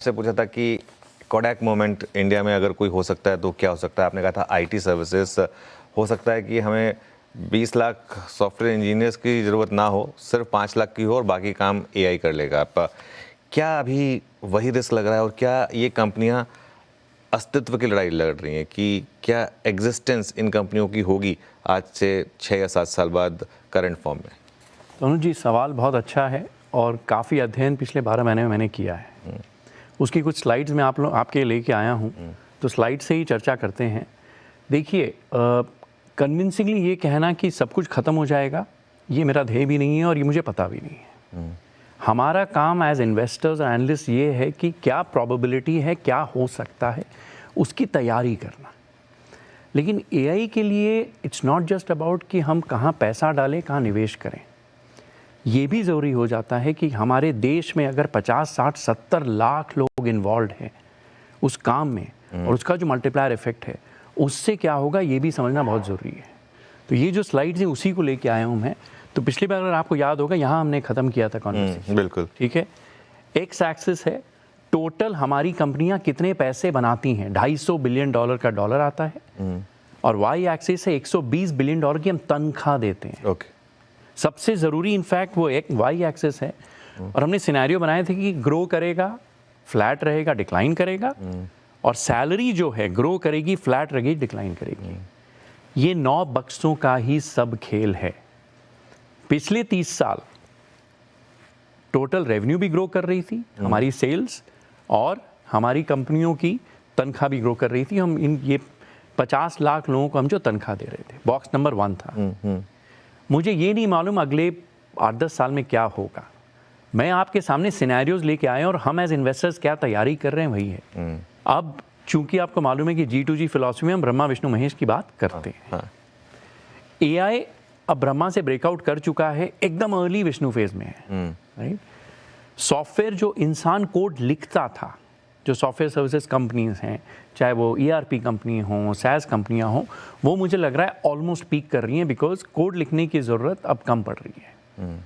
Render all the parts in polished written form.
से पूछा था कि कोडैक मोमेंट इंडिया में अगर कोई हो सकता है तो क्या हो सकता है। आपने कहा था आईटी सर्विसेज हो सकता है कि हमें 20 लाख सॉफ्टवेयर इंजीनियर्स की ज़रूरत ना हो, सिर्फ 5 लाख की हो और बाकी काम एआई कर लेगा। आप क्या अभी वही रिस्क लग रहा है और क्या ये कंपनियां अस्तित्व की लड़ाई लड़ रही हैं कि क्या एग्जिस्टेंस इन कंपनियों की होगी आज से 6 या 7 साल बाद करंट फॉर्म में? तनु जी, सवाल बहुत अच्छा है और काफ़ी अध्ययन पिछले 12 महीने में मैंने किया है। उसकी कुछ स्लाइड्स मैं आपके लेके आया हूँ, तो स्लाइड से ही चर्चा करते हैं। देखिए, कन्विंसिंगली ये कहना कि सब कुछ ख़त्म हो जाएगा, ये मेरा ध्येय भी नहीं है और ये मुझे पता भी नहीं है। हमारा काम एज इन्वेस्टर्स और एनालिस्ट ये है कि क्या प्रोबेबिलिटी है, क्या हो सकता है, उसकी तैयारी करना। लेकिन एआई के लिए इट्स नॉट जस्ट अबाउट कि हम कहाँ पैसा डालें, कहाँ निवेश करें। ये भी ज़रूरी हो जाता है कि हमारे देश में अगर 50, 60, 70 लाख लोग इन्वॉल्व हैं उस काम में और उसका जो मल्टीप्लायर इफेक्ट है उससे क्या होगा, ये भी समझना बहुत ज़रूरी है। तो ये जो स्लाइड्स हैं उसी को लेके आया हूँ मैं। तो पिछली बार अगर आपको याद होगा, यहाँ हमने ख़त्म किया था कॉन्वर्सेशन। बिल्कुल ठीक है। एक्स एक्सिस है टोटल हमारी कंपनियाँ कितने पैसे बनाती हैं, $250 बिलियन का डॉलर आता है, और वाई एक्सिस है $120 बिलियन की हम तनख्वाह देते हैं। ओके। सबसे ज़रूरी इनफैक्ट वो एक वाई एक्सिस है, और हमने सिनेरियो बनाए थे कि ग्रो करेगा, फ्लैट रहेगा, डिक्लाइन करेगा, और सैलरी जो है ग्रो करेगी, फ्लैट रहेगी, डिक्लाइन करेगी। ये 9 बक्सों का ही सब खेल है। पिछले 30 साल टोटल रेवेन्यू भी ग्रो कर रही थी, हमारी सेल्स और हमारी कंपनियों की तनख्वाह भी ग्रो कर रही थी। हम ये 50 लाख लोगों को हम जो तनख्वाह दे रहे थे, बॉक्स नंबर 1 था। मुझे ये नहीं मालूम अगले 8-10 साल में क्या होगा। मैं आपके सामने सिनेरियोज लेके आया और हम एज इन्वेस्टर्स क्या तैयारी कर रहे हैं वही है। अब चूंकि आपको मालूम है कि G2G फिलॉसफी में हम ब्रह्मा विष्णु महेश की बात करते हैं। एआई अब ब्रह्मा से ब्रेकआउट कर चुका है, एकदम अर्ली विष्णु फेज में है। राइट। सॉफ्टवेयर जो इंसान कोड लिखता था, जो सॉफ्टवेयर सर्विसेज कंपनीज हैं, चाहे वो ERP कंपनी हों, SaaS कंपनियां हों, वो मुझे लग रहा है ऑलमोस्ट पीक कर रही हैं, बिकॉज कोड लिखने की ज़रूरत अब कम पड़ रही है।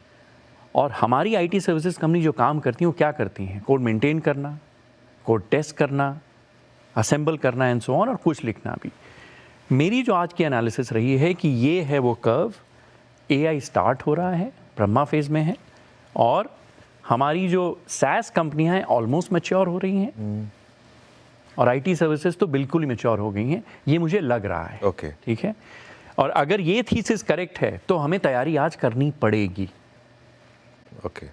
और हमारी IT सर्विसेज कंपनी जो काम करती हैं वो क्या करती हैं, कोड मेंटेन करना, कोड टेस्ट करना, असेंबल करना एंड सो ऑन, और कुछ लिखना भी। मेरी जो आज की एनालिसिस रही है कि ये है वो कर्व, AI स्टार्ट हो रहा है, ब्रह्मा फेज में है, और हमारी जो SaaS कंपनियां हैं ऑलमोस्ट मैच्योर हो रही हैं, और IT सर्विसेज तो बिल्कुल ही मैच्योर हो गई हैं, ये मुझे लग रहा है। ओके। ठीक है। और अगर ये थीसिस करेक्ट है तो हमें तैयारी आज करनी पड़ेगी। ओके।